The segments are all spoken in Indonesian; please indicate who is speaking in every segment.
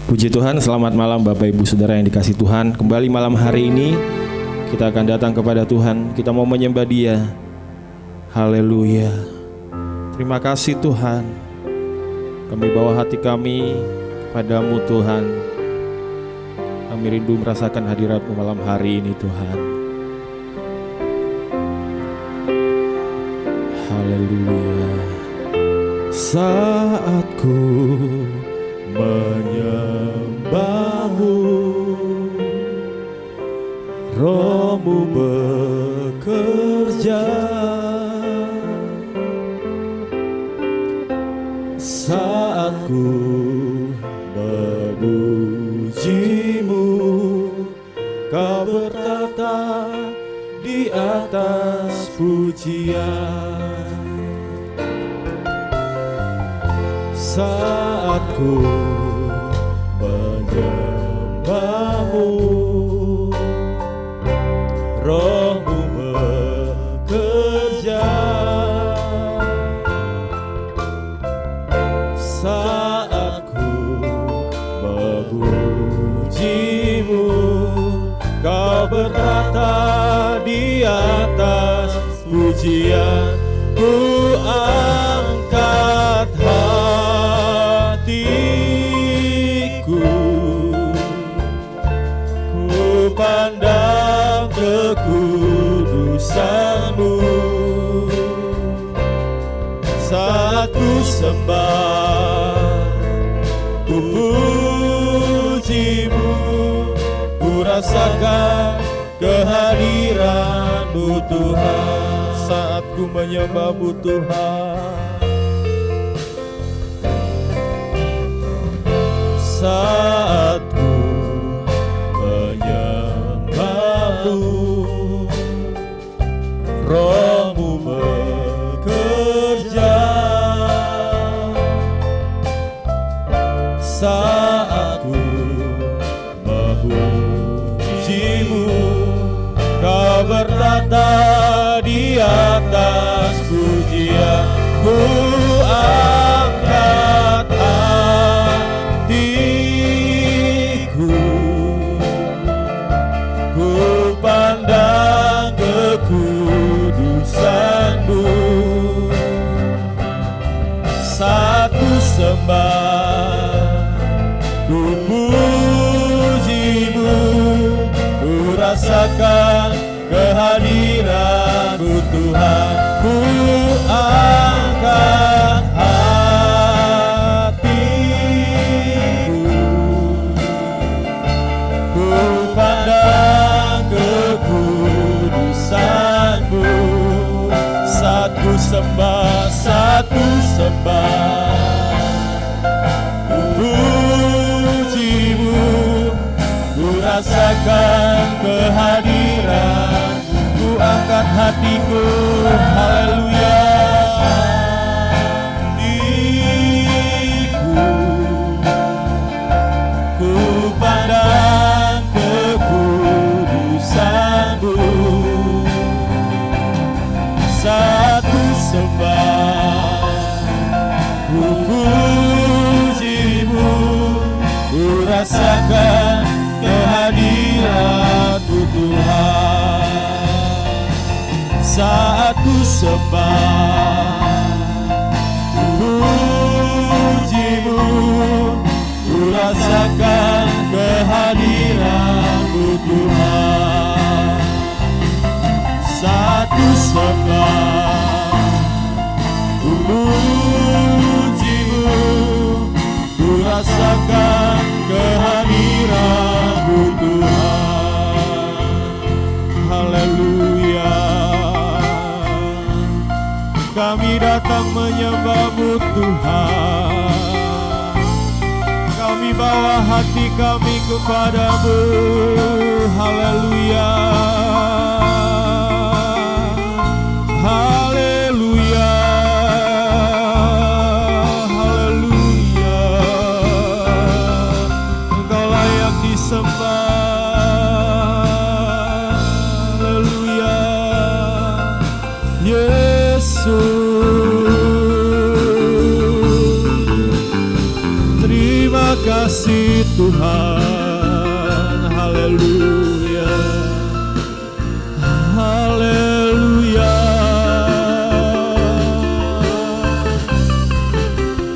Speaker 1: Puji Tuhan, selamat malam Bapak Ibu Saudara yang dikasihi Tuhan. Kembali malam hari ini kita akan datang kepada Tuhan. Kita mau menyembah Dia. Haleluya. Terima kasih Tuhan. Kami bawa hati kami padamu Tuhan. Kami rindu merasakan hadirat-Mu malam hari ini Tuhan. Haleluya. Saat ku menyembah-Mu, Roh-Mu bekerja. Saat ku memuji-Mu, Kau bertata di atas pujian. Saat ku menyembah-Mu, Roh-Mu bekerja. Saat ku memuji-Mu, Kau bertata di atas pujian. Ku angkat hatiku, ku pandang kekudusan-Mu. Saat ku sembah, ku puji-Mu, ku rasakan kehadiran-Mu Tuhan. Saat ku menyembah-Mu Tuhan, saat ku menyembah-Mu, Roh-Mu bekerja. Saat ku memuji-Mu, Kau bertata di atas pujian. Ku angkat hatiku, ku pandang kekudusan-Mu. Saat ku sembah, ku puji-Mu, ku rasakan kehadiran-Mu Tuhan. Ku angkat hatiku, ku pandang kekudusan-Mu. Saat ku sembah, saat ku sembah, ku puji-Mu, ku rasakan kehadiran. Ku angkat hatiku, haleluya. Hatiku, ku pandang kekudusan-Mu. Saat ku sembah, ku puji-Mu, ku rasakan kehadiran-Mu Tuhan. Saat ku sembah, ku puji-Mu, ku rasakan kehadiran-Mu Tuhan. Saat ku sembah, ku puji-Mu, ku rasakan kehadiran-Mu Tuhan. Haleluya. Kami datang menyembah-Mu Tuhan. Kami bawa hati kami kepada-Mu. Haleluya. Haleluya. Haleluya. Engkau layak disembah. Haleluya. Yesus, terima kasih Tuhan. Haleluya, haleluya.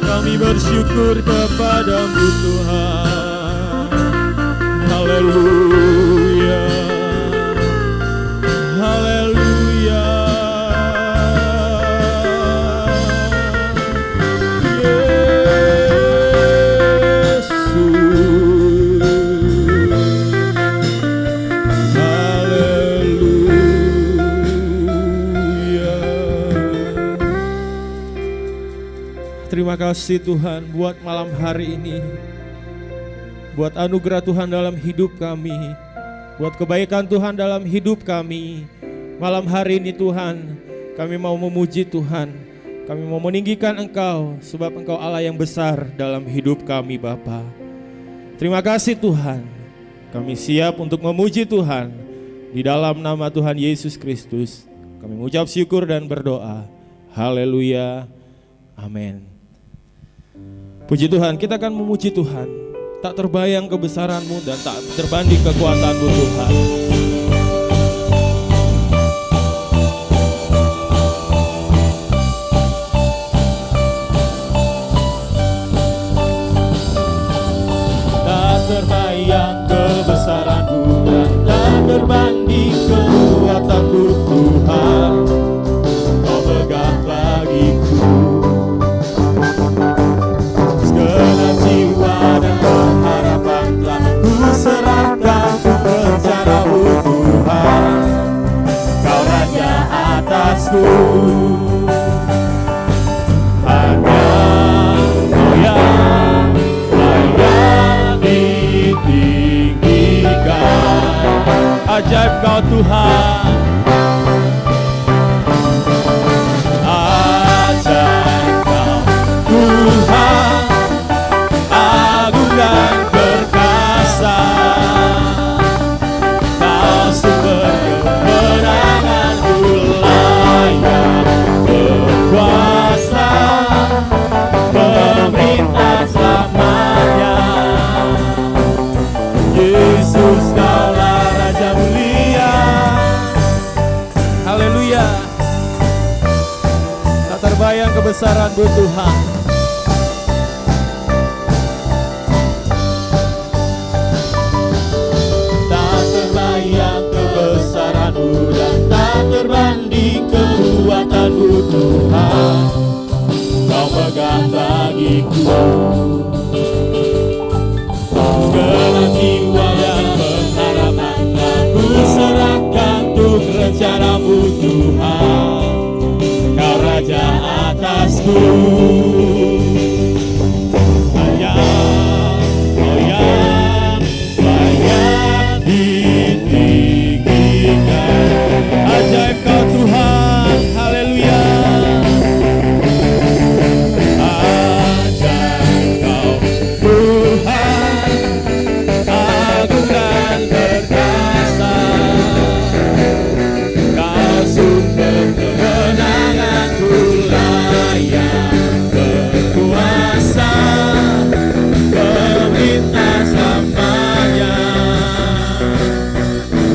Speaker 1: Kami bersyukur kepadamu Tuhan. Haleluya, haleluya. Terima kasih Tuhan buat malam hari ini, buat anugerah Tuhan dalam hidup kami, buat kebaikan Tuhan dalam hidup kami. Malam hari ini Tuhan, kami mau memuji Tuhan, kami mau meninggikan Engkau, sebab Engkau Allah yang besar dalam hidup kami Bapa. Terima kasih Tuhan, kami siap untuk memuji Tuhan. Di dalam nama Tuhan Yesus Kristus, kami mengucap syukur dan berdoa. Haleluya, amin. Puji Tuhan, kita akan memuji Tuhan. Tak terbayang kebesaran-Mu dan tak terbanding kekuatan-Mu Tuhan. Tak terbayang kebesaran-Mu dan tak terbanding kekuatan-Mu Tuhan. Kau megah bagiku jiwa dan pengharapan telah ku serahkan untuk rencana-Mu Tuhan. Kau raja atasku, hanya Kau yang layak ditinggikan. Ajaib Kau Tuhan, ajaib Kau Tuhan, dan perkasa. Kau sumber kemenanganku, layak berkuasa, pemerintah selamanya. Yesus Kaulah Raja mulia. Haleluya. Tak terbayang kebesaran-Mu Tuhan. Dan tak terbanding kekuatan-Mu Tuhan. Kau megah bagiku segala jiwa dan pengharapan telah ku serahkan untuk rencana-Mu Tuhan. Kau raja atasku, hanya Kau yang layak ditinggikan. Ajaib Kau Tuhan, haleluya. Ajaib Kau Tuhan, agung dan perkasa. Kau sumber kemenanganku, layak berkuasa, pemerintah selamanya.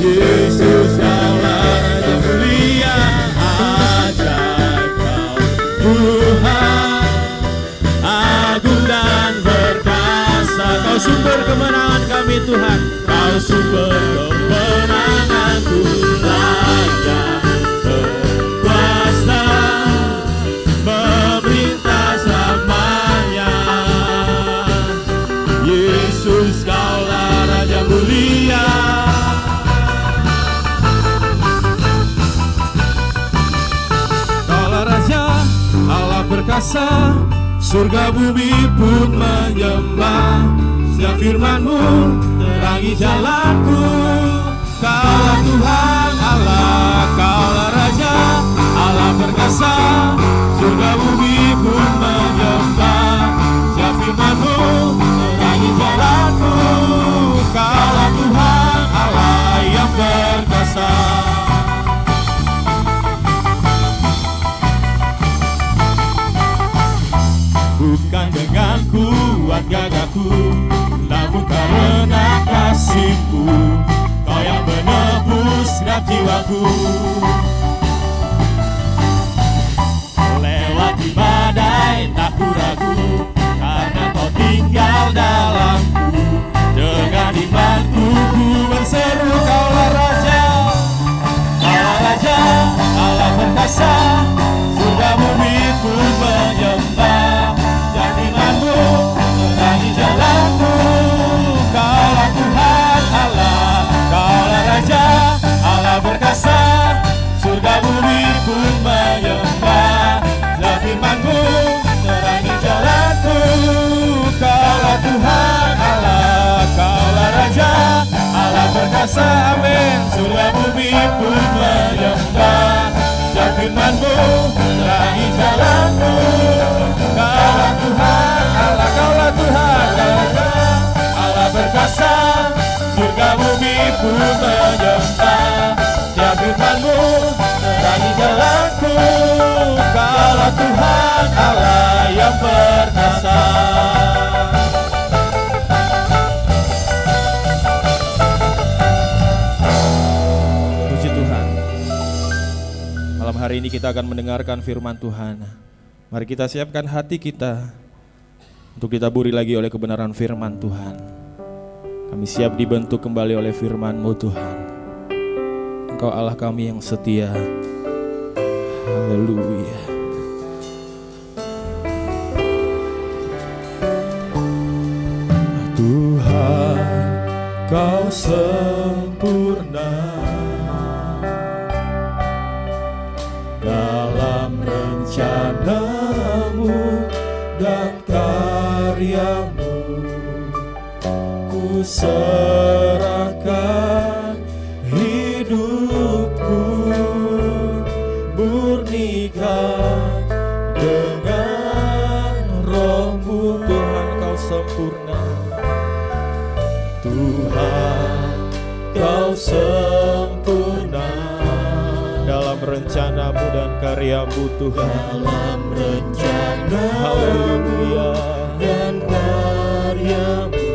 Speaker 1: Yesus Kaulah Raja mulia. Ajaib Kau Tuhan, agung dan perkasa. Kau sumber kemenangan kami Tuhan. Kau sumber kemenanganku, layak berkuasa, memerintah selamanya. Yesus Kaulah Raja mulia. Kaulah Raja, Allah perkasa, surga bumi pun menyembah. Setiap firman-Mu terangi jalanku. Kaulah Tuhan Allah, Kaulah Raja, Allah perkasa, surga bumi pun menyembah. Setiap firman-Mu terangi jalanku. Kaulah Tuhan Allah yang perkasa. Bukan dengan kuat gagahku,
Speaker 2: segenap jiwaku. Lewati badai tak ku ragu, karena kau tinggal dalamku. Dengan imanku ku berseru, kaulah Raja, Allah Raja, Allah perkasa, surga bumi pun menyembah. Dan imanmu menerangi jalanku, kaulah Tuhan Allah, kaulah Raja, Allah perkasa, surga bumi pun menyembah. Dan imanmu menerangi jalanku, kaulah Tuhan Allah, kaulah Raja, Allah perkasa, amin. Surga bumi pun menyembah. Dan firman-Mu terangi jalanku, kaulah Tuhan Allah, kaulah Tuhan Allah, Allah perkasa, surga bumi pun menyembah. Dan firman-Mu terangi jalanku, kaulah Tuhan Allah yang perkasa.
Speaker 1: Hari ini kita akan mendengarkan firman Tuhan. Mari kita siapkan hati kita untuk ditaburi lagi oleh kebenaran firman Tuhan. Kami siap dibentuk kembali oleh firman-Mu Tuhan. Engkau Allah kami yang setia. Haleluya.
Speaker 2: Tuhan, Kau sempurna dalam rencana-Mu dan karya-Mu. Ku serahkan hidupku, murnikan dengan Roh-Mu.
Speaker 1: Tuhan, Kau sempurna.
Speaker 2: Tuhan, Kau sempurna
Speaker 1: dalam rencana-Mu dan karya-Mu Tuhan.
Speaker 2: dalam rencana
Speaker 1: Haleluya.
Speaker 2: dan karya-Mu.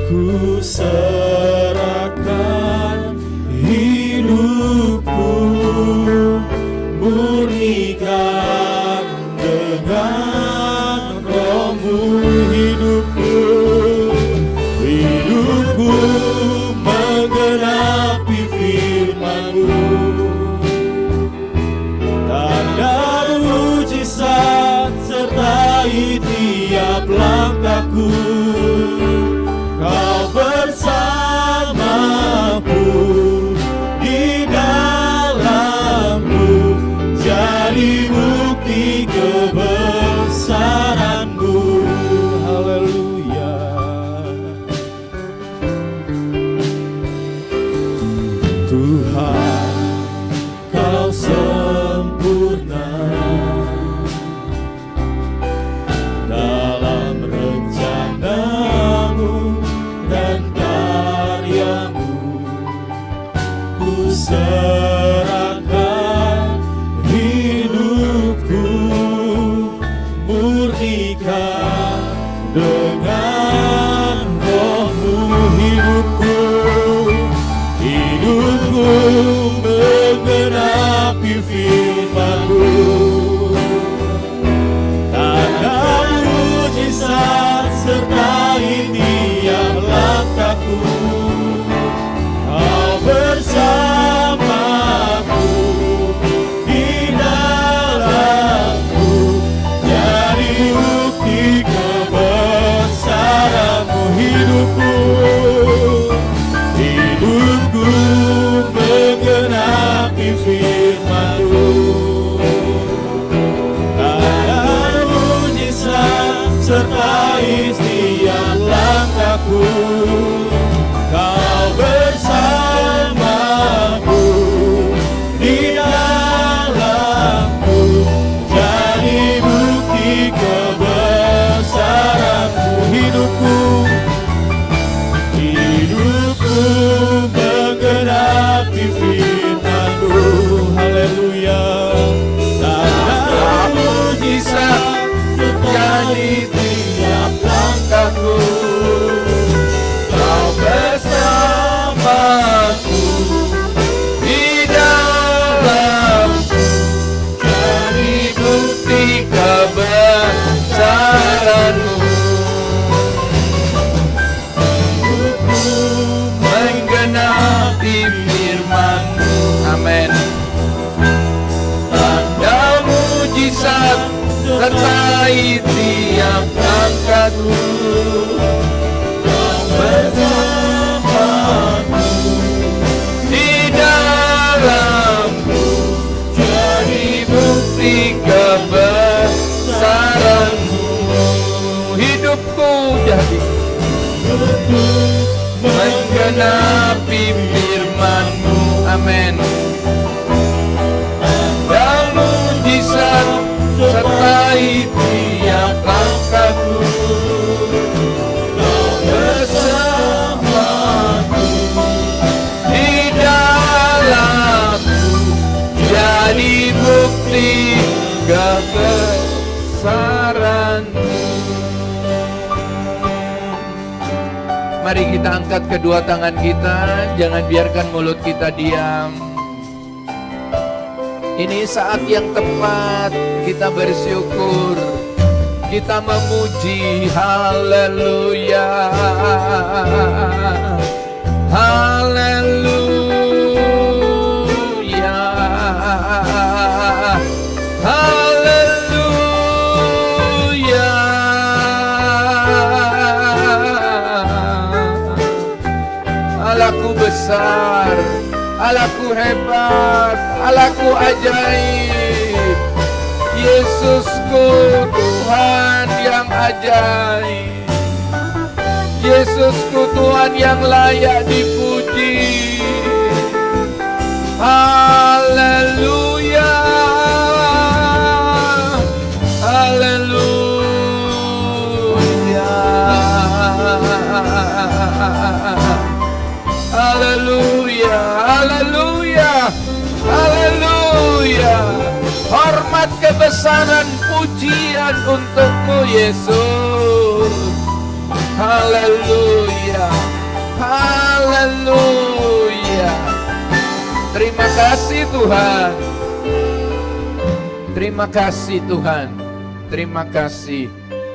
Speaker 2: Ku serahkan hidupku, murnikan dengan Roh-Mu. Hidupku menggenapi firman-Mu. Tanda mujizat sertai tiap langkahku. Kau bersamaku di dalamku, jadi bukti kebesaran-Mu. Haleluya. Tuhan, Kau sempurna dalam rencana-Mu dan karya-Mu. Ku serahkan hidupku, murnikan dengan Roh-Mu. Hidupku menggenapi firman-Mu. Tanda mujizat sertai tiap langkahku. Kau bersamaku di dalamku, jadi bukti kebesaran-Mu. Hidupku menggenapi firman-Mu. Tanda mujizat sertai setiap langkahku. Kau bersamaku di dalamku, jadi bukti kebesaran-Mu. Hidupku menggenapi firman-Mu. Haleluya. Tanda mujizat sertai tiap langkahku. Kau
Speaker 3: menggenapi firman-Mu. Amin. Tanda mujizat sertai tiap langkahku, bersamaku di dalamku, jadi bukti kebesaran-Mu. Hidupku jadi menggenapi firman-Mu. Amin. Dan mujizat sertai tiap langkahku, bersamaku di dalamku, jadi bukti kebesaran-Mu. Mari kita angkat kedua tangan kita, jangan biarkan mulut kita diam. Ini saat yang tepat kita bersyukur, kita memuji. Haleluya, haleluya, haleluya. Allahku besar, Allahku hebat, Allahku ajaib. Yesusku Tuhan yang ajaib, Yesusku Tuhan yang layak dipuji. Haleluya, haleluya, haleluya, haleluya, haleluya. Hormat, kebesaran, pujian untuk-Mu Yesus. Haleluya, haleluya. Terima kasih Tuhan. Terima kasih Tuhan. Terima kasih.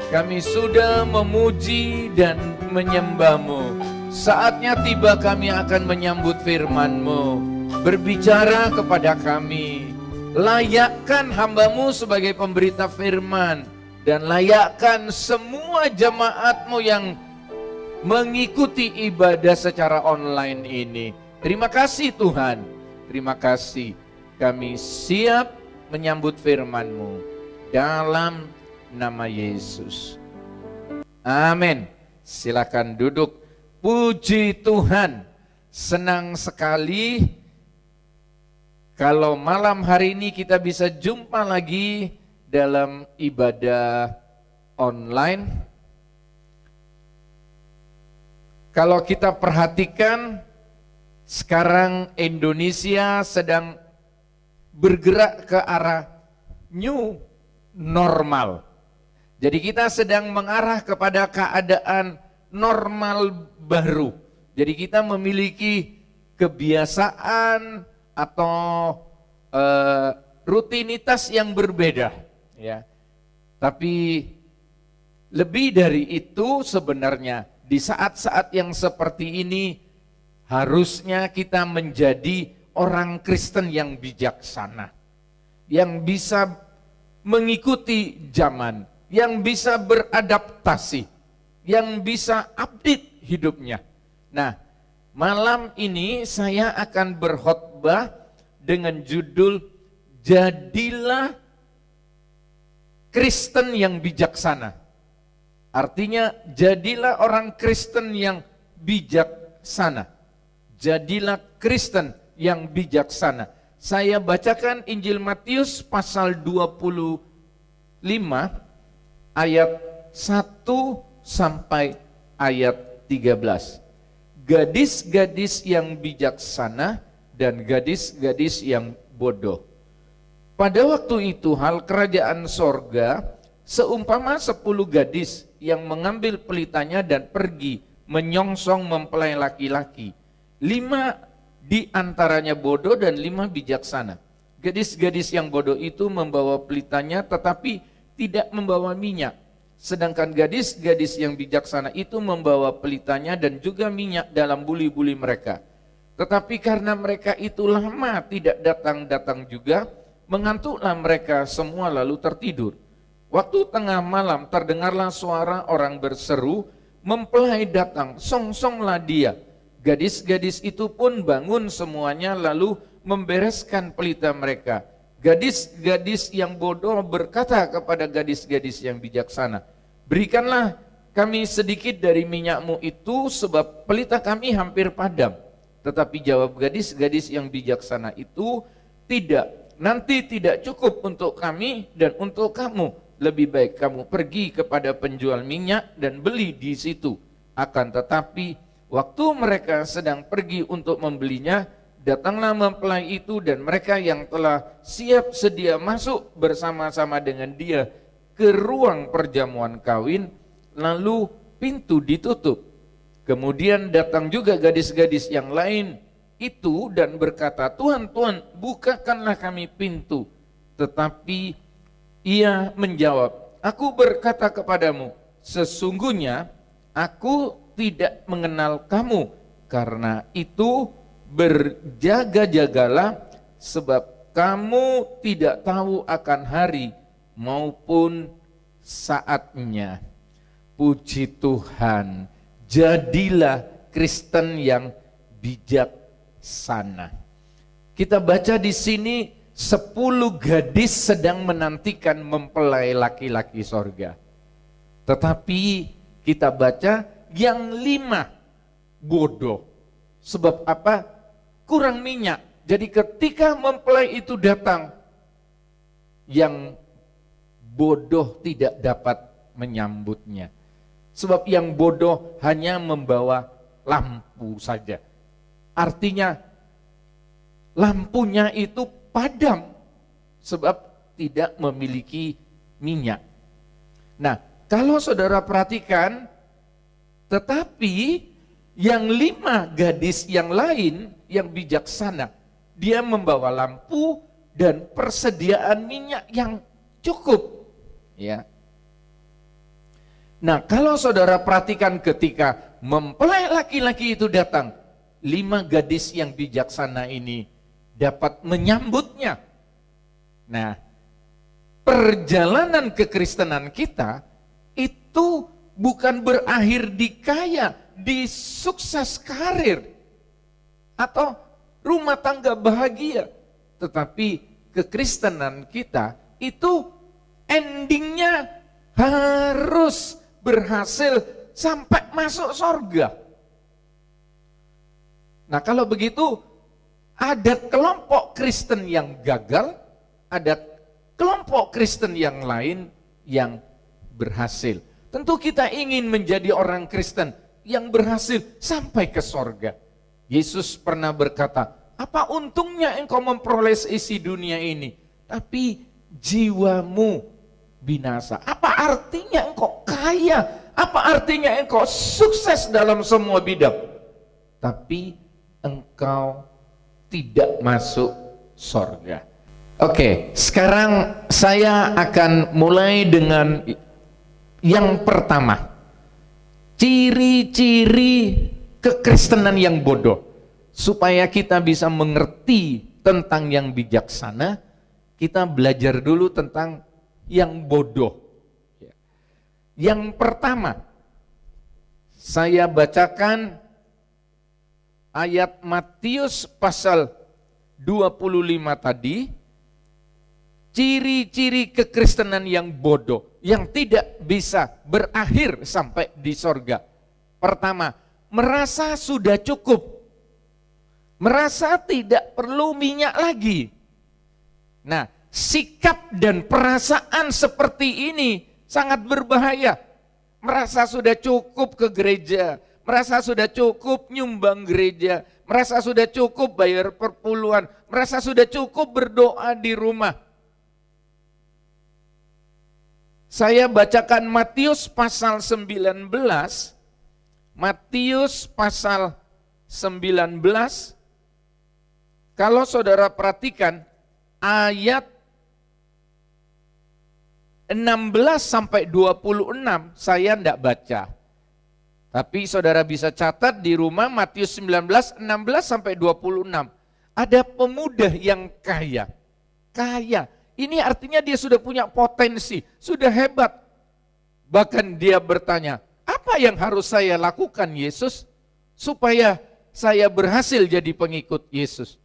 Speaker 3: Kami sudah memuji dan menyembah-Mu. Saatnya tiba kami akan menyambut firman-Mu. Berbicara kepada kami. Layakkan hamba-Mu sebagai pemberita firman. Dan layakkan semua jemaat-Mu yang mengikuti ibadah secara online ini. Terima kasih Tuhan. Terima kasih. Kami siap menyambut firman-Mu. Dalam nama Yesus. Amin. Silakan duduk. Puji Tuhan. Senang sekali kalau malam hari ini kita bisa jumpa lagi dalam ibadah online. Kalau kita perhatikan, sekarang Indonesia sedang bergerak ke arah new normal. Jadi kita sedang mengarah kepada keadaan normal baru. Jadi kita memiliki kebiasaan atau rutinitas yang berbeda, ya. Tapi lebih dari itu sebenarnya di saat-saat yang seperti ini harusnya kita menjadi orang Kristen yang bijaksana, yang bisa mengikuti zaman, yang bisa beradaptasi, yang bisa update hidupnya. Nah, malam ini saya akan berkhotbah dengan judul Jadilah Kristen yang bijaksana. Artinya jadilah orang Kristen yang bijaksana. Jadilah Kristen yang bijaksana. Saya bacakan Injil Matius pasal 25 ayat 1 sampai ayat 13. Gadis-gadis yang bijaksana dan gadis-gadis yang bodoh. Pada waktu itu hal kerajaan sorga seumpama 10 gadis yang mengambil pelitanya dan pergi menyongsong mempelai laki-laki. 5 di antaranya bodoh dan 5 bijaksana. Gadis-gadis yang bodoh itu membawa pelitanya tetapi tidak membawa minyak. Sedangkan gadis-gadis yang bijaksana itu membawa pelitanya dan juga minyak dalam buli-buli mereka. Tetapi karena mereka itu lama tidak datang-datang juga, mengantuklah mereka semua lalu tertidur. Waktu tengah malam terdengarlah suara orang berseru, mempelai datang, songsonglah dia. Gadis-gadis itu pun bangun semuanya lalu membereskan pelita mereka. Gadis-gadis yang bodoh berkata kepada gadis-gadis yang bijaksana, berikanlah kami sedikit dari minyakmu itu sebab pelita kami hampir padam. Tetapi jawab gadis-gadis yang bijaksana itu, tidak, nanti tidak cukup untuk kami dan untuk kamu. Lebih baik kamu pergi kepada penjual minyak dan beli di situ. Akan tetapi waktu mereka sedang pergi untuk membelinya, datanglah mempelai itu dan mereka yang telah siap sedia masuk bersama-sama dengan dia ke ruang perjamuan kawin, lalu pintu ditutup. Kemudian datang juga gadis-gadis yang lain itu dan berkata, Tuhan, Tuhan, bukakanlah kami pintu. Tetapi ia menjawab, aku berkata kepadamu, sesungguhnya aku tidak mengenal kamu. Karena itu berjaga-jagalah, sebab kamu tidak tahu akan hari maupun saatnya. Puji Tuhan. Jadilah Kristen yang bijaksana. Kita baca di sini 10 gadis sedang menantikan mempelai laki-laki sorga. Tetapi kita baca yang 5 bodoh. Sebab apa? Kurang minyak. Jadi ketika mempelai itu datang, yang bodoh tidak dapat menyambutnya. Sebab yang bodoh hanya membawa lampu saja. Artinya lampunya itu padam sebab tidak memiliki minyak. Nah, kalau saudara perhatikan, tetapi yang 5 gadis yang lain yang bijaksana, dia membawa lampu dan persediaan minyak yang cukup. Ya. Nah, kalau saudara perhatikan ketika mempelai laki-laki itu datang, 5 gadis yang bijaksana ini dapat menyambutnya. Nah, perjalanan kekristenan kita itu bukan berakhir di kaya, di sukses karir, atau rumah tangga bahagia. Tetapi kekristenan kita itu endingnya harus berhasil sampai masuk surga. Nah, kalau begitu ada kelompok Kristen yang gagal, ada kelompok Kristen yang lain yang berhasil. Tentu kita ingin menjadi orang Kristen yang berhasil sampai ke surga. Yesus pernah berkata, apa untungnya engkau memperoleh isi dunia ini, tapi jiwamu binasa. Apa artinya engkau kaya? Apa artinya engkau sukses dalam semua bidang, tapi engkau tidak masuk surga? Oke, sekarang saya akan mulai dengan yang pertama. Ciri-ciri kekristenan yang bodoh. Supaya kita bisa mengerti tentang yang bijaksana, kita belajar dulu tentang yang bodoh. Yang pertama, saya bacakan ayat Matius pasal 25 tadi. Ciri-ciri kekristenan yang bodoh, yang tidak bisa berakhir sampai di sorga. Pertama, merasa sudah cukup, merasa tidak perlu minyak lagi. Nah, sikap dan perasaan seperti ini sangat berbahaya. Merasa sudah cukup ke gereja, merasa sudah cukup nyumbang gereja, merasa sudah cukup bayar perpuluhan, merasa sudah cukup berdoa di rumah. Saya bacakan Matius pasal 19, Matius pasal 19, kalau saudara perhatikan ayat 16 sampai 26 saya enggak baca. Tapi saudara bisa catat di rumah Matius 19, 16 sampai 26. Ada pemuda yang kaya. Kaya. Ini artinya dia sudah punya potensi, sudah hebat. Bahkan dia bertanya, apa yang harus saya lakukan Yesus supaya saya berhasil jadi pengikut Yesus?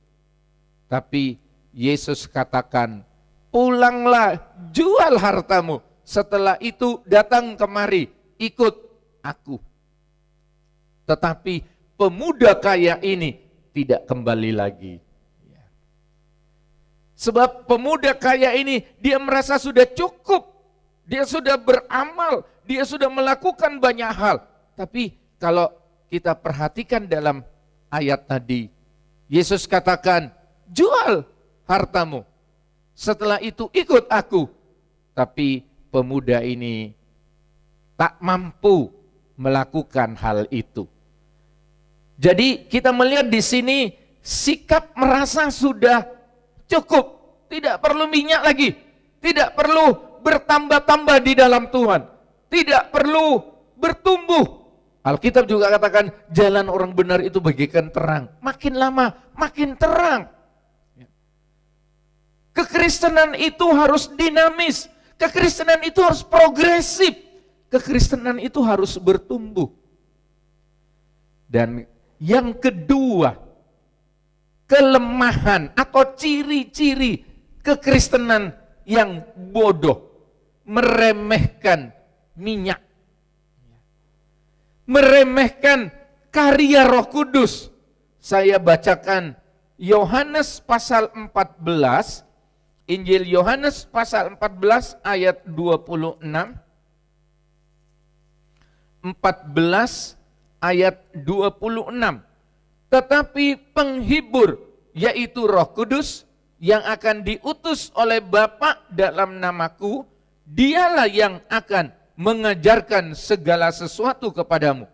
Speaker 3: Tapi Yesus katakan, pulanglah, jual hartamu. Setelah itu datang kemari, ikut aku. Tetapi pemuda kaya ini tidak kembali lagi. Sebab pemuda kaya ini dia merasa sudah cukup. Dia sudah beramal, dia sudah melakukan banyak hal. Tapi kalau kita perhatikan dalam ayat tadi, Yesus katakan, jual hartamu. Setelah itu ikut aku. Tapi pemuda ini tak mampu melakukan hal itu. Jadi kita melihat di sini sikap merasa sudah cukup, tidak perlu minyak lagi, tidak perlu bertambah-tambah di dalam Tuhan, tidak perlu bertumbuh. Alkitab juga katakan jalan orang benar itu bagaikan terang, makin lama makin terang. Kekristenan itu harus dinamis, kekristenan itu harus progresif, kekristenan itu harus bertumbuh. Dan yang kedua, kelemahan atau ciri-ciri kekristenan yang bodoh, meremehkan minyak, meremehkan karya Roh Kudus. Saya bacakan Yohanes pasal 14, Injil Yohanes pasal 14 ayat 26, 14 ayat 26. Tetapi penghibur, yaitu Roh Kudus, yang akan diutus oleh Bapa dalam namaku, dialah yang akan mengajarkan segala sesuatu kepadamu,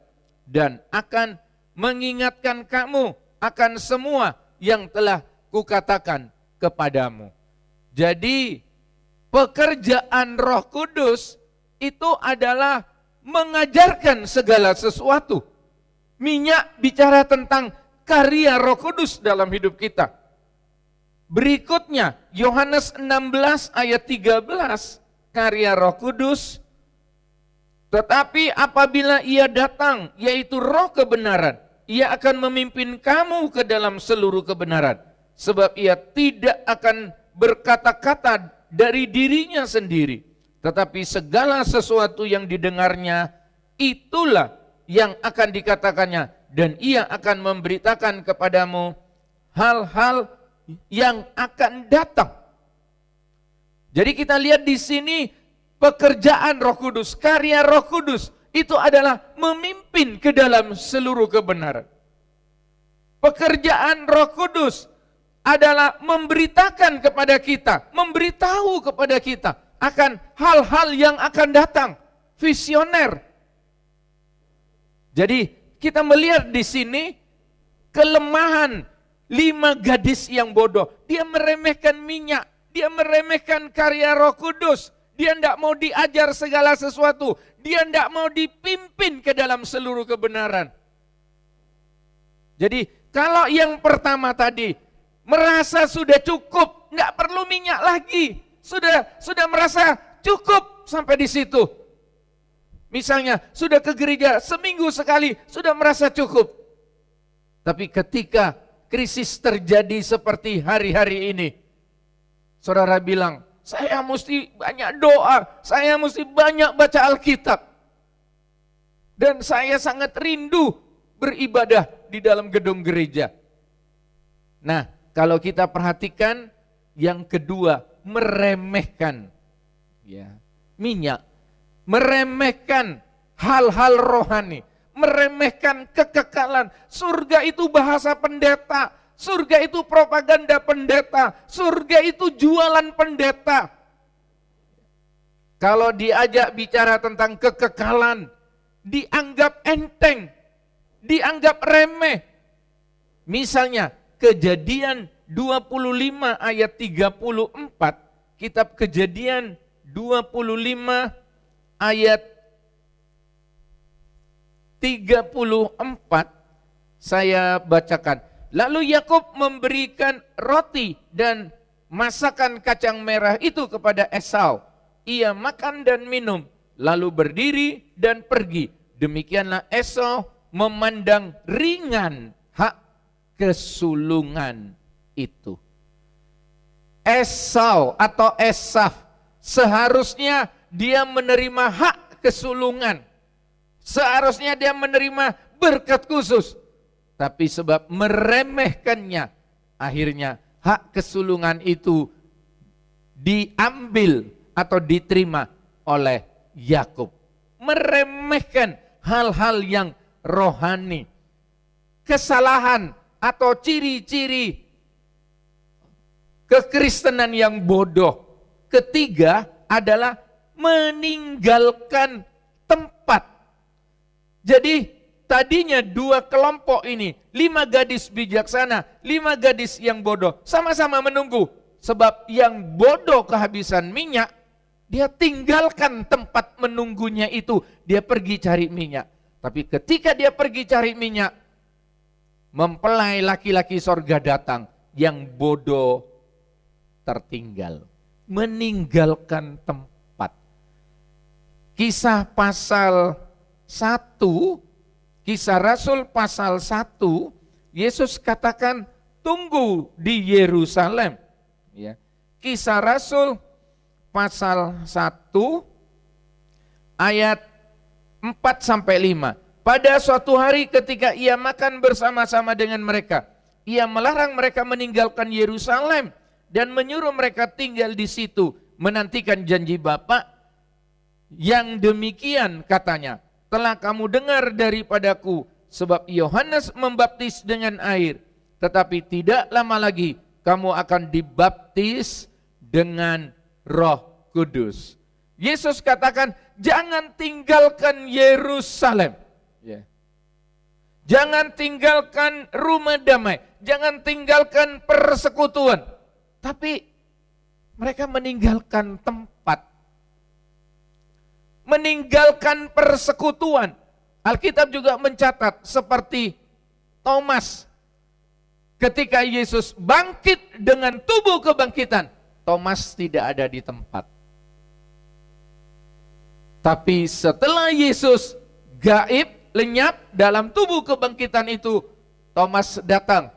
Speaker 3: dan akan mengingatkan kamu akan semua yang telah kukatakan kepadamu. Jadi pekerjaan Roh Kudus itu adalah mengajarkan segala sesuatu. Minyak bicara tentang karya Roh Kudus dalam hidup kita. Berikutnya Yohanes 16 ayat 13, karya Roh Kudus. Tetapi apabila ia datang, yaitu Roh kebenaran, ia akan memimpin kamu ke dalam seluruh kebenaran. Sebab ia tidak akan berkata-kata dari dirinya sendiri, tetapi segala sesuatu yang didengarnya, itulah yang akan dikatakannya, dan ia akan memberitakan kepadamu hal-hal yang akan datang. Jadi kita lihat di sini pekerjaan Roh Kudus, karya Roh Kudus itu adalah memimpin ke dalam seluruh kebenaran. Pekerjaan Roh Kudus adalah memberitakan kepada kita, memberitahu kepada kita akan hal-hal yang akan datang, visioner. Jadi kita melihat di sini kelemahan 5 gadis yang bodoh. Dia meremehkan minyak, dia meremehkan karya Roh Kudus, dia tidak mau diajar segala sesuatu, dia tidak mau dipimpin ke dalam seluruh kebenaran. Jadi kalau yang pertama tadi merasa sudah cukup, tidak perlu minyak lagi, sudah merasa cukup sampai di situ. Misalnya sudah ke gereja seminggu sekali, sudah merasa cukup. Tapi ketika krisis terjadi seperti hari-hari ini, saudara bilang, saya mesti banyak doa, saya mesti banyak baca Alkitab. Dan saya sangat rindu beribadah di dalam gedung gereja. Nah, kalau kita perhatikan yang kedua, meremehkan minyak, meremehkan hal-hal rohani, meremehkan kekekalan. Surga itu bahasa pendeta, surga itu propaganda pendeta, surga itu jualan pendeta. Kalau diajak bicara tentang kekekalan, dianggap enteng, dianggap remeh. Misalnya Kejadian 25 ayat 34, kitab Kejadian 25 ayat 34 saya bacakan. Lalu Yakub memberikan roti dan masakan kacang merah itu kepada Esau. Ia makan dan minum, lalu berdiri dan pergi. Demikianlah Esau memandang ringan hak kesulungan itu. Esau atau Esaf seharusnya dia menerima hak kesulungan. Seharusnya dia menerima berkat khusus. Tapi sebab meremehkannya, akhirnya hak kesulungan itu diambil atau diterima oleh Yakub. Meremehkan hal-hal yang rohani. Kesalahan atau ciri-ciri kekristenan yang bodoh. Ketiga adalah meninggalkan tempat. Jadi tadinya dua kelompok ini, 5 gadis bijaksana, 5 gadis yang bodoh, sama-sama menunggu. Sebab yang bodoh kehabisan minyak, dia tinggalkan tempat menunggunya itu, dia pergi cari minyak. Tapi ketika dia pergi cari minyak, mempelai laki-laki sorga datang, yang bodoh tertinggal, meninggalkan tempat. Kisah pasal 1, Kisah Rasul pasal 1, Yesus katakan tunggu di Yerusalem. Ya. Kisah Rasul pasal 1 ayat 4-5. Pada suatu hari ketika ia makan bersama-sama dengan mereka, ia melarang mereka meninggalkan Yerusalem dan menyuruh mereka tinggal di situ, menantikan janji Bapa. Yang demikian katanya, telah kamu dengar daripadaku, sebab Yohanes membaptis dengan air, tetapi tidak lama lagi kamu akan dibaptis dengan Roh Kudus. Yesus katakan, jangan tinggalkan Yerusalem. Ya. Jangan tinggalkan rumah damai, jangan tinggalkan persekutuan. Tapi mereka meninggalkan tempat, meninggalkan persekutuan. Alkitab juga mencatat seperti Thomas. Ketika Yesus bangkit dengan tubuh kebangkitan, Thomas tidak ada di tempat. Tapi setelah Yesus gaib, lenyap dalam tubuh kebangkitan itu, Thomas datang.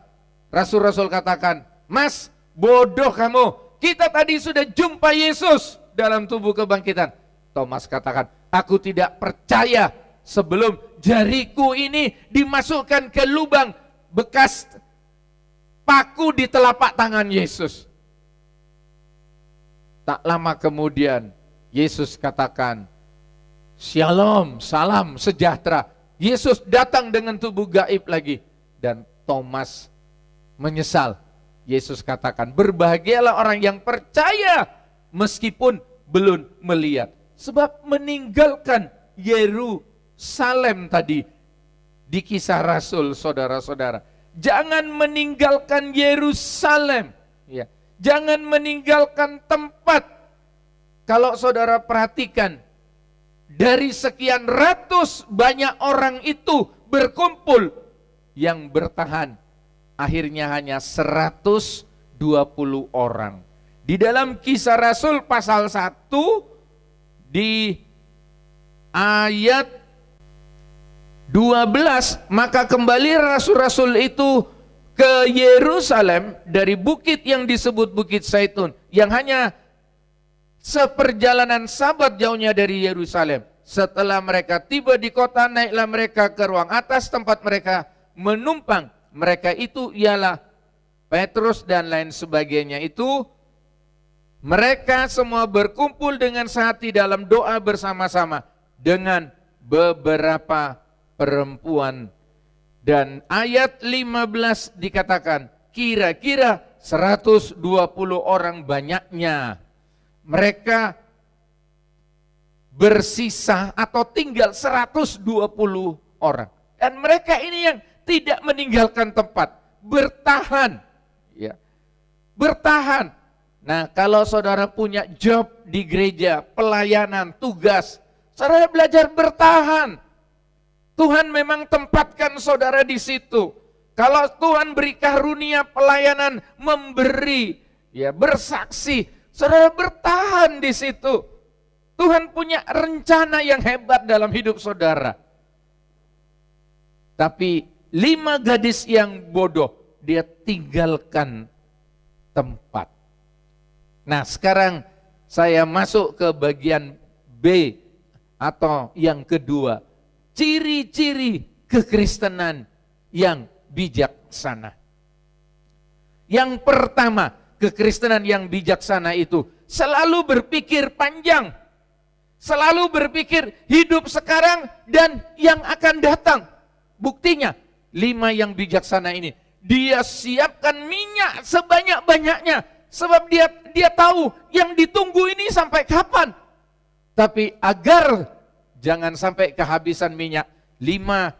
Speaker 3: Rasul-rasul katakan, "Mas, bodoh kamu, kita tadi sudah jumpa Yesus dalam tubuh kebangkitan." Thomas katakan, "Aku tidak percaya sebelum jariku ini dimasukkan ke lubang bekas paku di telapak tangan Yesus." Tak lama kemudian Yesus katakan, "Shalom, salam sejahtera." Yesus datang dengan tubuh gaib lagi, dan Thomas menyesal. Yesus katakan, "Berbahagialah orang yang percaya meskipun belum melihat." Sebab meninggalkan Yerusalem tadi di Kisah Rasul, saudara-saudara. Jangan meninggalkan Yerusalem. Ya. Jangan meninggalkan tempat. Kalau saudara perhatikan, dari sekian ratus banyak orang itu berkumpul, yang bertahan akhirnya hanya 120 orang. Di dalam Kisah Rasul pasal 1 di ayat 12, maka kembali rasul-rasul itu ke Yerusalem dari bukit yang disebut Bukit Zaitun, yang hanya seperjalanan sabat jauhnya dari Yerusalem. Setelah mereka tiba di kota, naiklah mereka ke ruang atas tempat mereka menumpang. Mereka itu ialah Petrus dan lain sebagainya itu. Mereka semua berkumpul dengan sehati dalam doa bersama-sama dengan beberapa perempuan. Dan ayat 15 dikatakan, kira-kira 120 orang banyaknya. Mereka bersisa atau tinggal 120 orang. Dan mereka ini yang tidak meninggalkan tempat, bertahan. Ya. Bertahan. Nah, kalau saudara punya job di gereja, pelayanan, tugas, saudara belajar bertahan. Tuhan memang tempatkan saudara di situ. Kalau Tuhan beri karunia pelayanan, memberi, ya bersaksi, saudara bertahan di situ. Tuhan punya rencana yang hebat dalam hidup saudara. Tapi 5 gadis yang bodoh, dia tinggalkan tempat. Nah, sekarang saya masuk ke bagian B atau yang kedua. Ciri-ciri kekristenan yang bijaksana. Yang pertama, kekristenan yang bijaksana itu selalu berpikir panjang. Selalu berpikir hidup sekarang dan yang akan datang. Buktinya, 5 yang bijaksana ini, dia siapkan minyak sebanyak-banyaknya. Sebab dia tahu yang ditunggu ini sampai kapan. Tapi agar jangan sampai kehabisan minyak, 5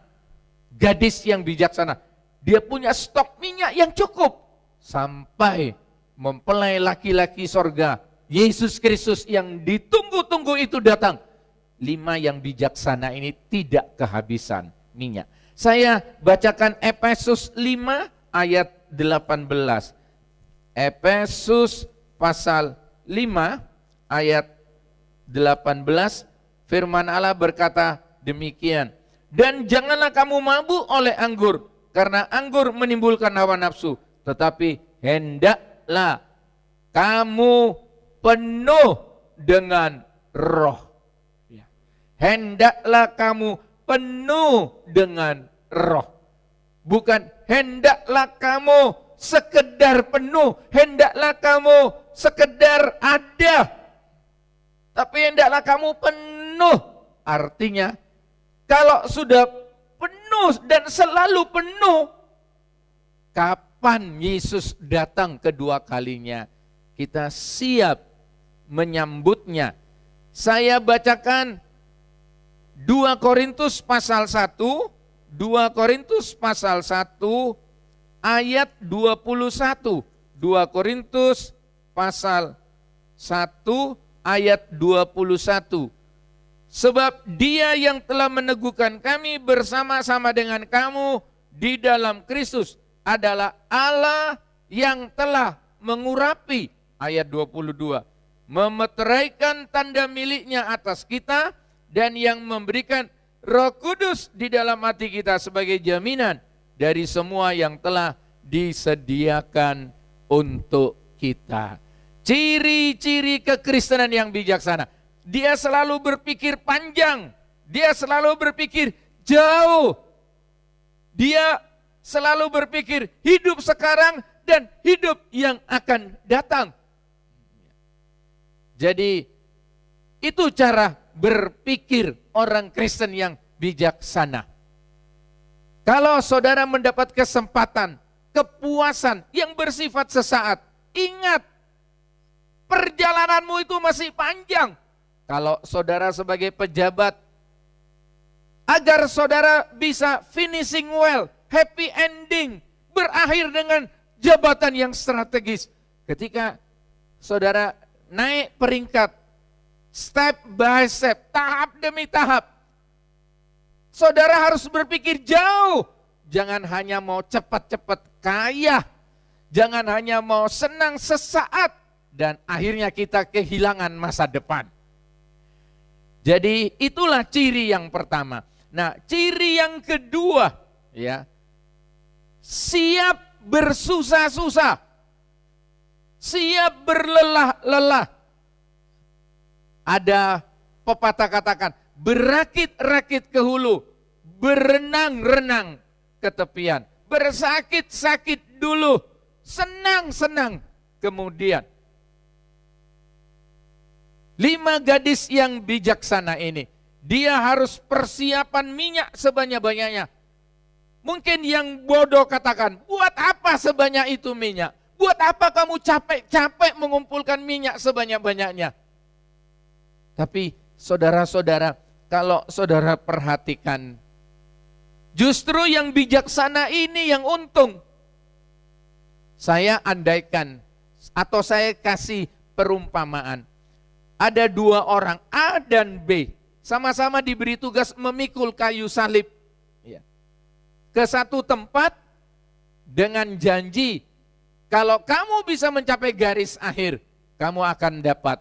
Speaker 3: gadis yang bijaksana, dia punya stok minyak yang cukup. Sampai mempelai laki-laki sorga, Yesus Kristus yang ditunggu-tunggu itu datang. 5 yang bijaksana ini tidak kehabisan minyak. Saya bacakan Efesus 5 ayat 18. Efesus pasal 5 ayat 18, firman Allah berkata demikian. Dan janganlah kamu mabuk oleh anggur, karena anggur menimbulkan hawa nafsu. Tetapi hendaklah kamu penuh dengan roh. Hendaklah kamu penuh dengan roh. Bukan hendaklah kamu sekedar penuh, hendaklah kamu sekedar ada. Tapi hendaklah kamu penuh. Artinya, kalau sudah penuh dan selalu penuh, kapan Yesus datang kedua kalinya, kita siap menyambutnya. Saya bacakan 2 Korintus pasal 1, 2 Korintus pasal 1 ayat 21. 2 Korintus pasal 1 ayat 21. Sebab dia yang telah meneguhkan kami bersama-sama dengan kamu di dalam Kristus adalah Allah yang telah mengurapi, ayat 22, memeteraikan tanda miliknya atas kita dan yang memberikan Roh Kudus di dalam hati kita sebagai jaminan dari semua yang telah disediakan untuk kita. Ciri-ciri kekristenan yang bijaksana. Dia selalu berpikir panjang. Dia selalu berpikir jauh. Dia selalu berpikir hidup sekarang dan hidup yang akan datang. Jadi itu cara berpikir orang Kristen yang bijaksana. Kalau saudara mendapat kesempatan, kepuasan yang bersifat sesaat, ingat, perjalananmu itu masih panjang. Kalau saudara sebagai pejabat, agar saudara bisa finishing well, happy ending, berakhir dengan jabatan yang strategis. Ketika saudara naik peringkat, step by step, tahap demi tahap, saudara harus berpikir jauh. Jangan hanya mau cepat-cepat kaya. Jangan hanya mau senang sesaat. Dan akhirnya kita kehilangan masa depan. Jadi itulah ciri yang pertama. Nah, ciri yang kedua, ya, siap bersusah-susah. Siap berlelah-lelah. Ada pepatah katakan, berakit-rakit ke hulu, berenang-renang ke tepian, bersakit-sakit dulu, senang-senang kemudian. 5 gadis yang bijaksana ini, dia harus persiapan minyak sebanyak-banyaknya. Mungkin yang bodoh katakan, buat apa sebanyak itu minyak? Buat apa kamu capek-capek mengumpulkan minyak sebanyak-banyaknya? Tapi saudara-saudara, kalau saudara perhatikan, justru yang bijaksana ini yang untung. Saya andaikan Atau saya kasih perumpamaan. Ada dua orang, A dan B, sama-sama diberi tugas memikul kayu salib ke satu tempat dengan janji, kalau kamu bisa mencapai garis akhir, kamu akan dapat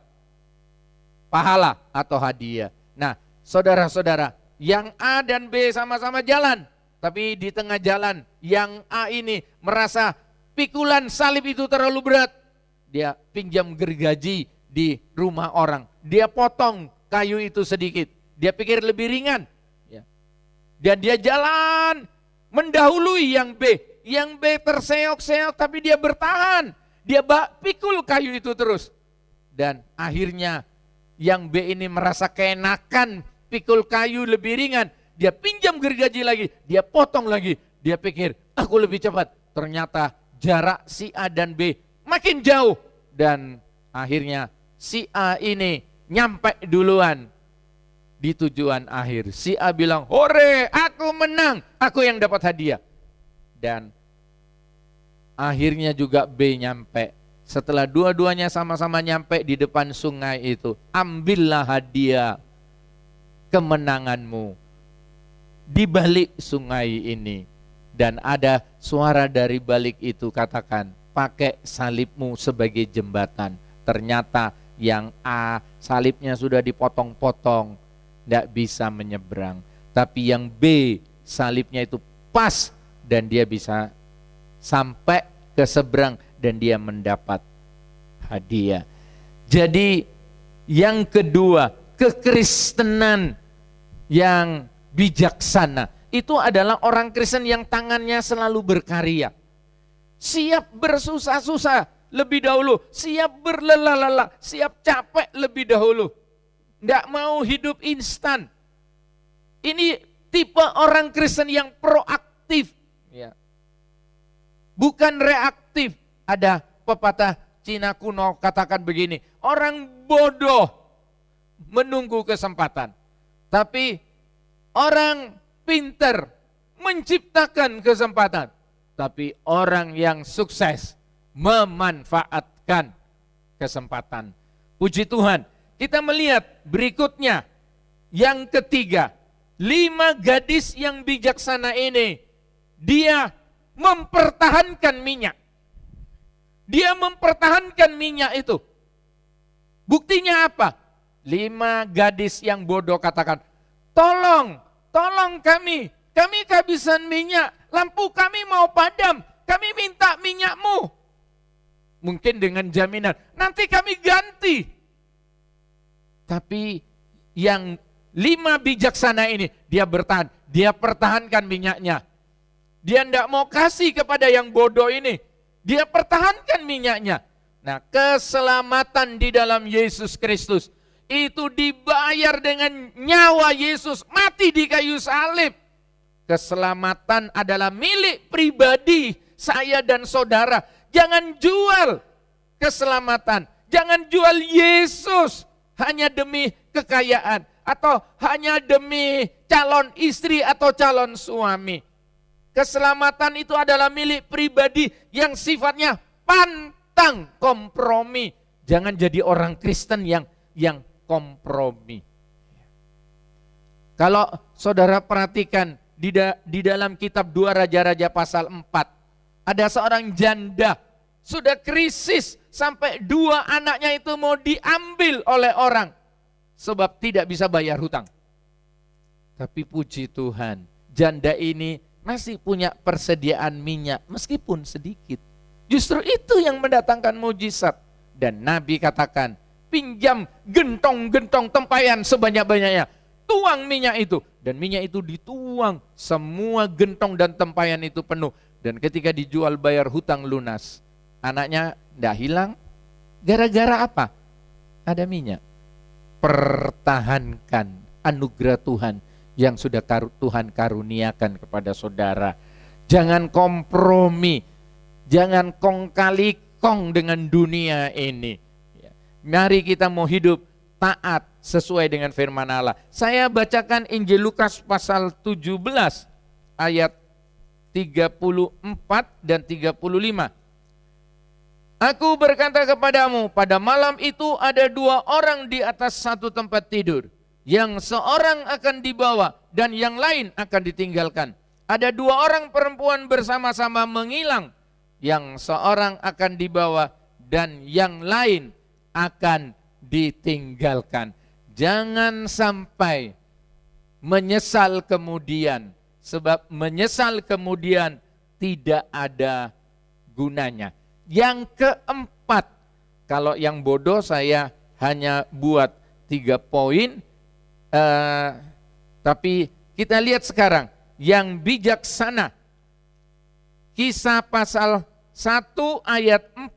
Speaker 3: pahala atau hadiah. Nah, saudara-saudara, yang A dan B sama-sama jalan, tapi di tengah jalan, yang A ini merasa pikulan salib itu terlalu berat. Dia pinjam gergaji di rumah orang, dia potong kayu itu sedikit, dia pikir lebih ringan. Dan dia jalan mendahului yang B. Yang B terseok-seok tapi dia bertahan. Dia pikul kayu itu terus. Dan akhirnya yang B ini merasa keenakan pikul kayu lebih ringan. Dia pinjam gergaji lagi, dia potong lagi. Dia pikir, aku lebih cepat. Ternyata jarak si A dan B makin jauh. Dan akhirnya si A ini nyampe duluan di tujuan akhir. Si A bilang, hore, aku menang, aku yang dapat hadiah. Dan akhirnya juga B nyampe. Setelah dua-duanya sama-sama nyampe di depan sungai itu, ambillah hadiah kemenanganmu di balik sungai ini. Dan ada suara dari balik itu katakan, pakai salibmu sebagai jembatan. Ternyata yang A salibnya sudah dipotong-potong, tidak bisa menyeberang. Tapi yang B salibnya itu pas dan dia bisa sampai ke seberang dan dia mendapat hadiah. Jadi yang kedua, kekristenan yang bijaksana itu adalah orang Kristen yang tangannya selalu berkarya. Siap bersusah-susah lebih dahulu, siap berlelah-lelah, siap capek lebih dahulu. Nggak mau hidup instan. Ini tipe orang Kristen yang proaktif. Bukan reaktif. Ada pepatah Cina kuno katakan begini, orang bodoh menunggu kesempatan. Tapi orang pinter menciptakan kesempatan. Tapi orang yang sukses memanfaatkan kesempatan. Puji Tuhan. Kita melihat berikutnya, yang ketiga, 5 gadis yang bijaksana ini, dia mempertahankan minyak. Dia mempertahankan minyak itu. Buktinya apa? 5 gadis yang bodoh katakan, tolong kami kehabisan minyak, lampu kami mau padam, kami minta minyakmu. Mungkin dengan jaminan, nanti kami ganti. Tapi yang 5 bijaksana ini, dia bertahan, dia pertahankan minyaknya. Dia tidak mau kasih kepada yang bodoh ini, dia pertahankan minyaknya. Nah, keselamatan di dalam Yesus Kristus itu dibayar dengan nyawa Yesus mati di kayu salib. Keselamatan adalah milik pribadi saya dan saudara. Jangan jual keselamatan, jangan jual Yesus hanya demi kekayaan atau hanya demi calon istri atau calon suami. Keselamatan itu adalah milik pribadi yang sifatnya pantang kompromi. Jangan jadi orang Kristen yang kompromi. Kalau saudara perhatikan di dalam kitab 2 Raja-Raja pasal 4, ada seorang janda sudah krisis sampai 2 anaknya itu mau diambil oleh orang sebab tidak bisa bayar hutang. Tapi puji Tuhan, janda ini masih punya persediaan minyak meskipun sedikit. Justru itu yang mendatangkan mujizat. Dan Nabi katakan, pinjam gentong-gentong tempayan sebanyak-banyaknya, tuang minyak itu. Dan minyak itu dituang, semua gentong dan tempayan itu penuh. Dan ketika dijual bayar hutang lunas, anaknya tidak hilang. Gara-gara apa? Ada minyak. Pertahankan anugerah Tuhan yang sudah Tuhan karuniakan kepada saudara. Jangan kompromi, jangan kong kali kong dengan dunia ini. Mari kita mau hidup taat sesuai dengan firman Allah. Saya bacakan Injil Lukas pasal 17 ayat 34 dan 35. Aku berkata kepadamu, pada malam itu ada 2 orang di atas satu tempat tidur. Yang seorang akan dibawa dan yang lain akan ditinggalkan. Ada 2 orang perempuan bersama-sama menghilang. Yang seorang akan dibawa dan yang lain akan ditinggalkan. Jangan sampai menyesal kemudian. Sebab menyesal kemudian tidak ada gunanya. Yang keempat, kalau yang bodoh saya hanya buat 3 poin. Tapi kita lihat sekarang yang bijaksana. Kisah pasal 1 ayat 4,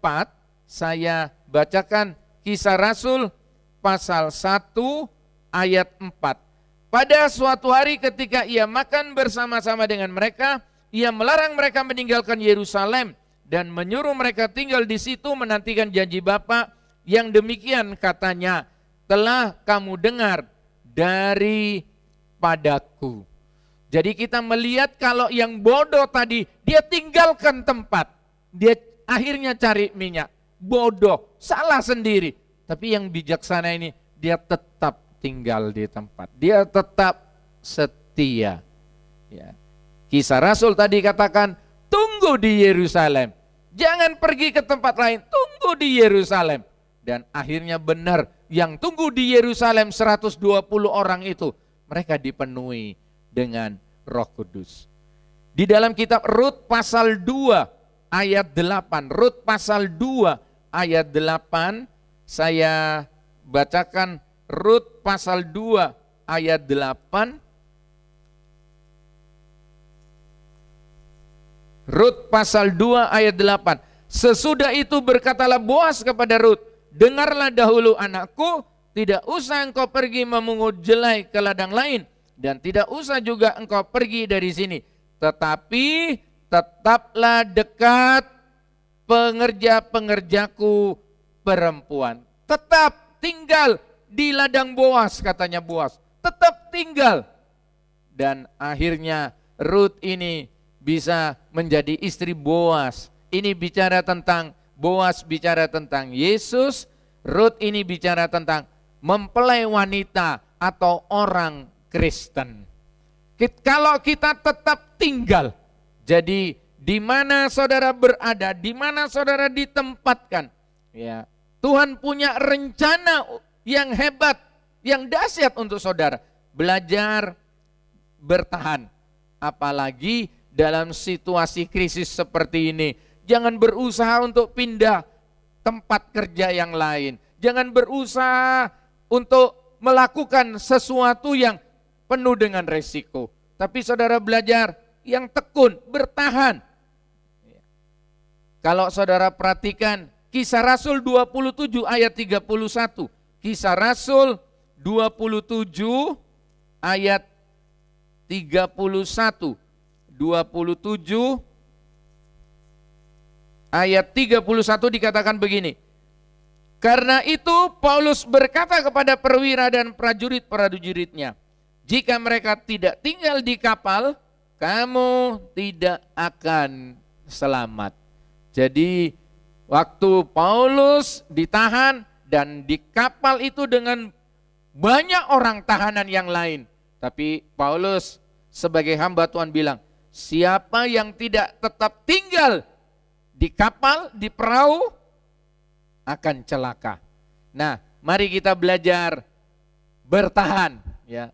Speaker 3: saya bacakan Kisah Rasul pasal 1 ayat 4. Pada suatu hari ketika ia makan bersama-sama dengan mereka, ia melarang mereka meninggalkan Yerusalem dan menyuruh mereka tinggal di situ menantikan janji Bapa. Yang demikian katanya, telah kamu dengar daripadaku. Jadi kita melihat kalau yang bodoh tadi, dia tinggalkan tempat. Dia akhirnya cari minyak. Bodoh, salah sendiri. Tapi yang bijaksana ini, dia tetap tinggal di tempat. Dia tetap setia. Ya. Kisah Rasul tadi katakan, tunggu di Yerusalem. Jangan pergi ke tempat lain, tunggu di Yerusalem. Dan akhirnya benar, yang tunggu di Yerusalem 120 orang itu, mereka dipenuhi dengan Roh Kudus. Di dalam kitab Rut pasal 2 ayat 8, Rut pasal 2 ayat 8, saya bacakan Rut pasal 2 ayat 8. Rut pasal 2 ayat 8. Sesudah itu berkatalah Boas kepada Rut, dengarlah dahulu anakku, tidak usah engkau pergi memungut jelai ke ladang lain, dan tidak usah juga engkau pergi dari sini. Tetapi tetaplah dekat pengerja-pengerjaku perempuan. Tetap tinggal di ladang Boas, katanya Boas. Tetap tinggal. Dan akhirnya Rut ini bisa menjadi istri Boas. Ini bicara tentang Boas, bicara tentang Yesus. Rut ini bicara tentang mempelai wanita atau orang Kristen. Kalau kita tetap tinggal, jadi di mana saudara berada, di mana saudara ditempatkan, ya, Tuhan punya rencana yang hebat, yang dahsyat untuk saudara. Belajar bertahan, apalagi dalam situasi krisis seperti ini. Jangan berusaha untuk pindah tempat kerja yang lain. Jangan berusaha untuk melakukan sesuatu yang penuh dengan resiko. Tapi saudara belajar yang tekun, bertahan. Kalau saudara perhatikan Kisah Rasul 27 ayat 31. Kisah Rasul 27 ayat 31. 27 ayat 31 dikatakan begini. Karena itu Paulus berkata kepada perwira dan prajurit-prajuritnya, jika mereka tidak tinggal di kapal, kamu tidak akan selamat. Jadi waktu Paulus ditahan dan di kapal itu dengan banyak orang tahanan yang lain. Tapi Paulus sebagai hamba Tuhan bilang, siapa yang tidak tetap tinggal di kapal, di perahu, akan celaka. Nah, mari kita belajar bertahan, ya.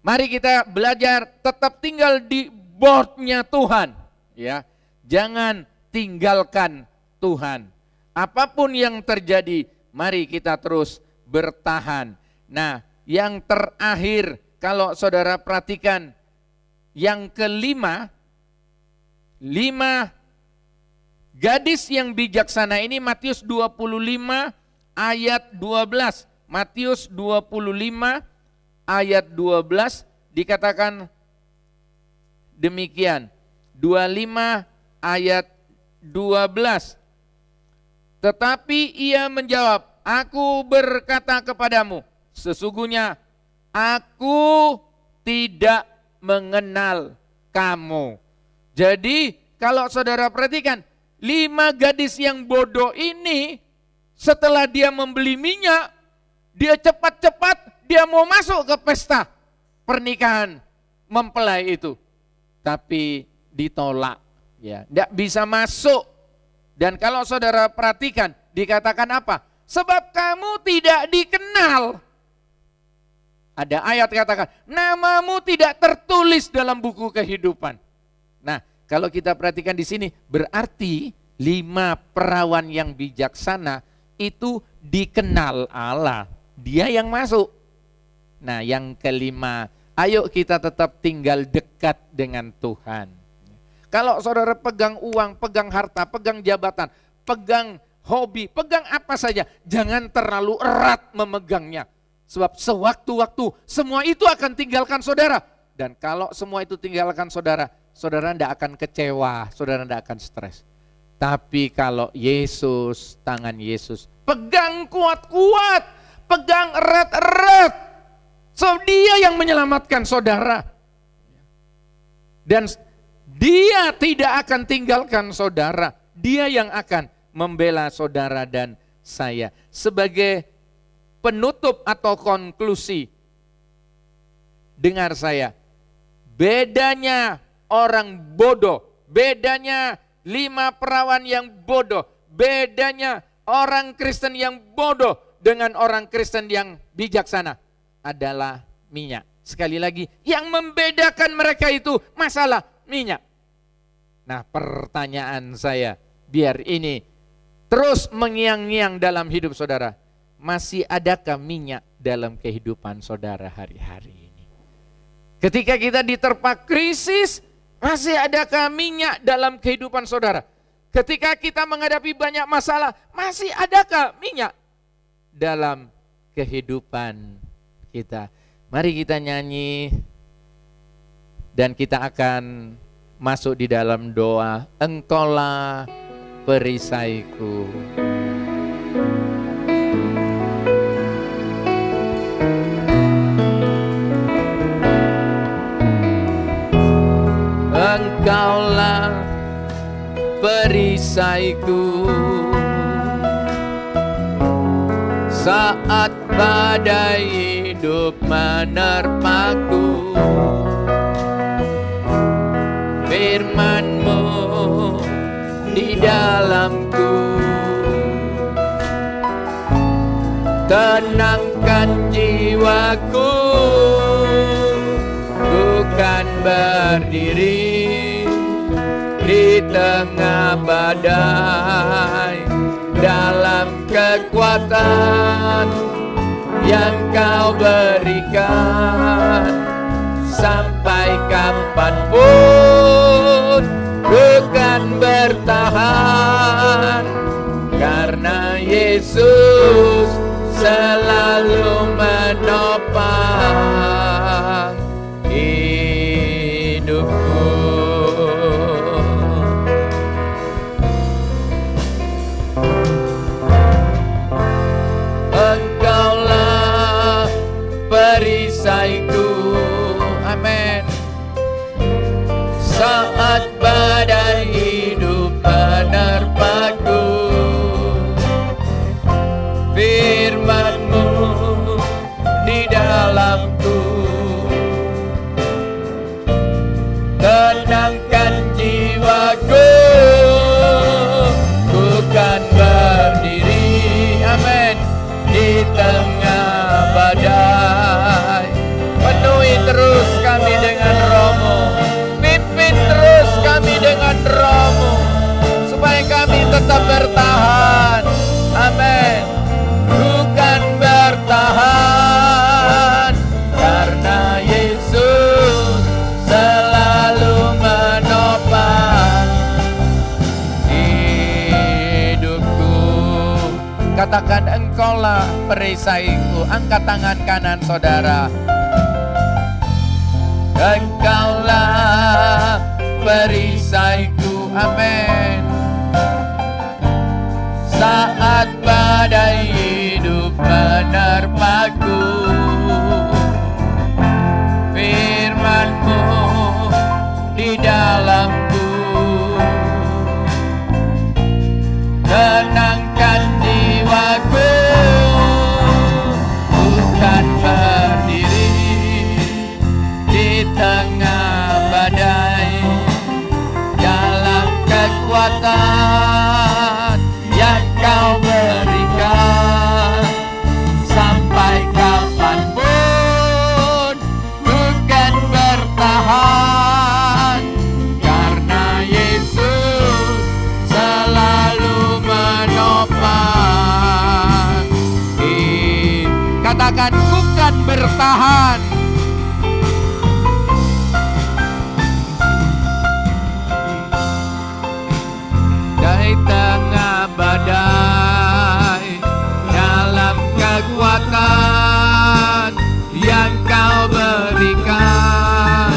Speaker 3: Mari kita belajar tetap tinggal di boardnya Tuhan, ya. Jangan tinggalkan Tuhan. Apapun yang terjadi, mari kita terus bertahan. Nah, yang terakhir, kalau saudara perhatikan, yang kelima, 5 gadis yang bijaksana ini Matius 25 ayat 12. Matius 25 ayat 12 dikatakan demikian. 25 ayat 12. Tetapi ia menjawab, aku berkata kepadamu, sesungguhnya aku tidak mengenal kamu. Jadi kalau saudara perhatikan, 5 gadis yang bodoh ini setelah dia membeli minyak, dia cepat-cepat dia mau masuk ke pesta pernikahan mempelai itu. Tapi ditolak, ya, tidak bisa masuk. Dan kalau saudara perhatikan, dikatakan apa? Sebab kamu tidak dikenal. Ada ayat katakan, namamu tidak tertulis dalam buku kehidupan. Nah, kalau kita perhatikan di sini, berarti 5 perawan yang bijaksana itu dikenal Allah. Dia yang masuk. Nah, yang kelima, ayo kita tetap tinggal dekat dengan Tuhan. Kalau saudara pegang uang, pegang harta, pegang jabatan, pegang hobi, pegang apa saja, jangan terlalu erat memegangnya. Sebab sewaktu-waktu semua itu akan tinggalkan saudara. Dan kalau semua itu tinggalkan saudara, saudara tidak akan kecewa, saudara tidak akan stres. Tapi kalau Yesus, tangan Yesus, pegang kuat-kuat, pegang erat-erat. So dia yang menyelamatkan saudara. Dan dia tidak akan tinggalkan saudara. Dia yang akan membela saudara dan saya. Sebagai penutup atau konklusi, dengar saya, bedanya orang bodoh, bedanya 5 perawan yang bodoh, bedanya orang Kristen yang bodoh dengan orang Kristen yang bijaksana adalah minyak. Sekali lagi, yang membedakan mereka itu masalah minyak. Nah, pertanyaan saya, biar ini terus mengiang-ngiang dalam hidup saudara. Masih adakah minyak dalam kehidupan saudara hari-hari ini? Ketika kita diterpa krisis, masih adakah minyak dalam kehidupan saudara? Ketika kita menghadapi banyak masalah, masih adakah minyak dalam kehidupan kita? Mari kita nyanyi dan kita akan masuk di dalam doa. Engkaulah perisaiku. Engkaulah perisaiku saat badai hidup menerpaku. Firman-Mu di dalamku tenangkan jiwaku, bukan berdiri di tengah badai, dalam kekuatan yang Kau berikan. Sampai kapanpun bukan bertahan, karena Yesus selalu menopang hidupku. Engkaulah perisaiku, amin. Saat badai hidup menerpaku, firman-Mu di dalamku tenangkan jiwaku, bukan berdiri, amin, di tengah badai. Penuhi terus kami dengan Roh-Mu, pimpin terus kami dengan Roh-Mu, supaya kami tetap bertahan, amin. Bukan bertahan, karena Yesus selalu menopang hidupku. Katakan, Engkaulah perisaiku. Angkat tangan kanan saudara. Engkaulah perisaiku, amin. Saat badai hidup menerpaku, firman-Mu di dalamku bertahan. Di tengah badai, dalam kekuatan yang Kau berikan,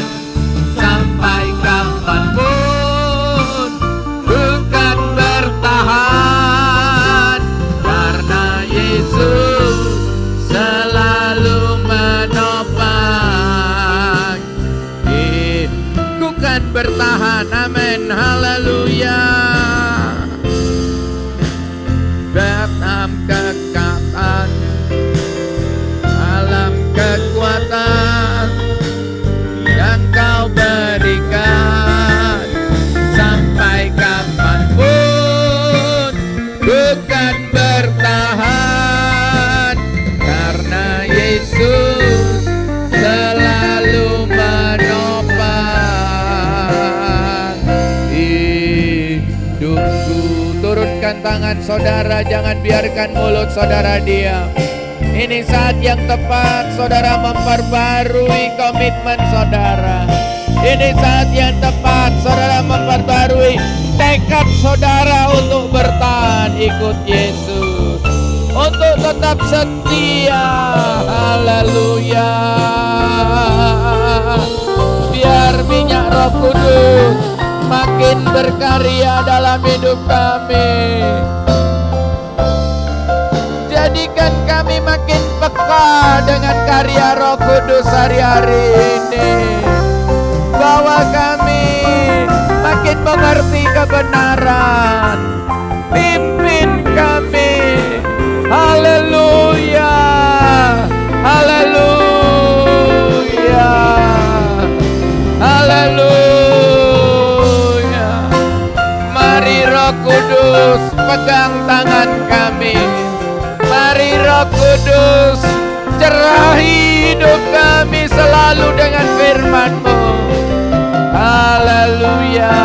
Speaker 3: sampai kapanpun bukan bertahan, karena Yesus selalu menopang. Ku kan bertahan, amin, haleluya. Dalam kekatan, dalam kekuatan yang Kau berikan, sampai kapanpun bukan bertahan, karena Yesus selalu menopang hidupku. Turunkan tangan saudara, jangan biarkan mulut saudara diam. Ini saat yang tepat saudara memperbarui komitmen saudara. Ini saat yang tepat saudara memperbarui tekad saudara untuk bertahan ikut Yesus, untuk tetap setia. Haleluya. Biar minyak Roh Kudus makin berkarya dalam hidup kami. Jadikan kami makin peka dengan karya Roh Kudus hari-hari ini. Bawa kami makin mengerti kebenaran. Pimpin kami. Haleluya. Haleluya. Haleluya. Mari Roh Kudus pegang tangan kami. Mari Roh Kudus cerahi hidup kami selalu dengan firman-Mu. Haleluya.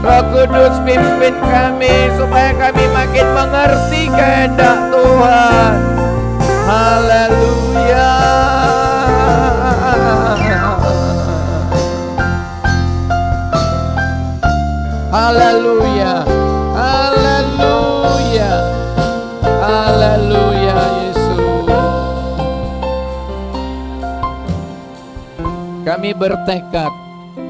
Speaker 3: Roh Kudus pimpin kami supaya kami makin mengerti kehendak Tuhan. Haleluya. Haleluya. Haleluya. Haleluya Yesus. Kami bertekad,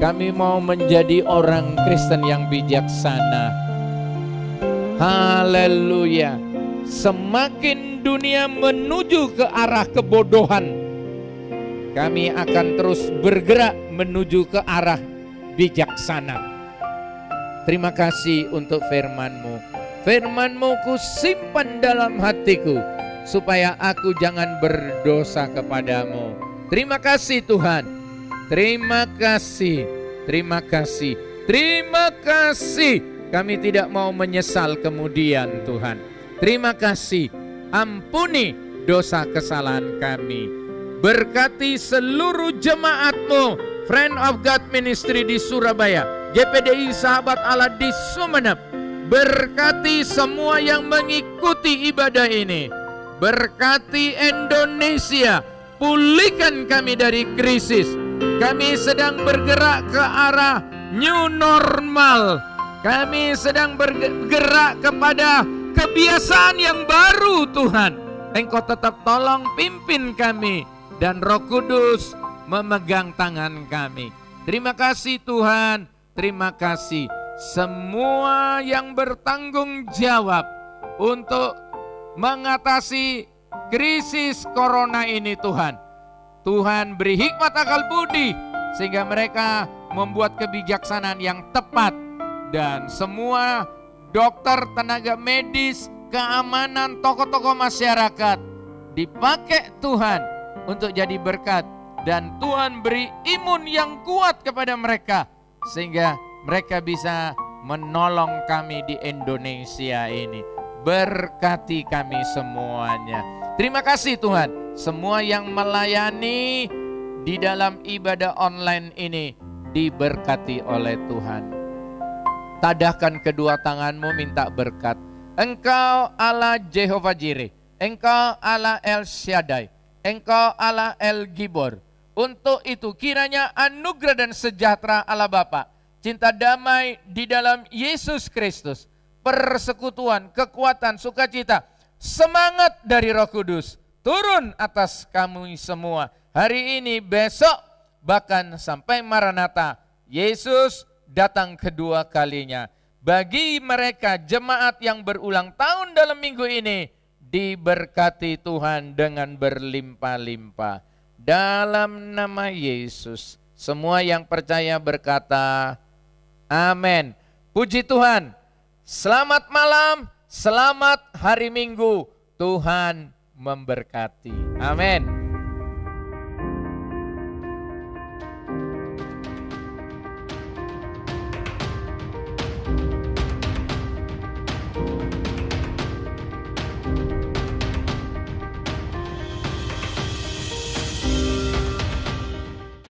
Speaker 3: kami mau menjadi orang Kristen yang bijaksana. Haleluya. Semakin dunia menuju ke arah kebodohan, kami akan terus bergerak menuju ke arah bijaksana. Terima kasih untuk firman-Mu. Firman-Mu ku simpan dalam hatiku, supaya aku jangan berdosa kepadamu. Terima kasih Tuhan. Terima kasih. Terima kasih. Terima kasih. Kami tidak mau menyesal kemudian Tuhan. Terima kasih. Ampuni dosa kesalahan kami. Berkati seluruh jemaat-Mu, Friend of God Ministry di Surabaya, GPDI Sahabat Allah di Sumeneb. Berkati semua yang mengikuti ibadah ini. Berkati Indonesia. Pulihkan kami dari krisis. Kami sedang bergerak ke arah new normal. Kami sedang bergerak kepada kebiasaan yang baru Tuhan. Engkau tetap tolong pimpin kami, dan Roh Kudus memegang tangan kami. Terima kasih Tuhan. Terima kasih. Semua yang bertanggung jawab untuk mengatasi krisis corona ini Tuhan. Tuhan beri hikmat akal budi sehingga mereka membuat kebijaksanaan yang tepat. Dan semua dokter, tenaga medis, keamanan, tokoh-tokoh masyarakat dipakai Tuhan untuk jadi berkat. Dan Tuhan beri imun yang kuat kepada mereka sehingga mereka bisa menolong kami di Indonesia ini. Berkati kami semuanya. Terima kasih Tuhan. Semua yang melayani di dalam ibadah online ini diberkati oleh Tuhan. Tadahkan kedua tanganmu, minta berkat. Engkau Allah Jehovah Jireh. Engkau Allah El Shaddai, Engkau Allah El Gibor. Untuk itu kiranya anugerah dan sejahtera Allah Bapa, cinta damai di dalam Yesus Kristus, persekutuan, kekuatan, sukacita, semangat dari Roh Kudus turun atas kami semua hari ini, besok, bahkan sampai Maranatha, Yesus datang kedua kalinya. Bagi mereka jemaat yang berulang tahun dalam minggu ini, diberkati Tuhan dengan berlimpah-limpah. Dalam nama Yesus, semua yang percaya berkata, amin. Puji Tuhan. Selamat malam, selamat hari Minggu. Tuhan memberkati. Amin.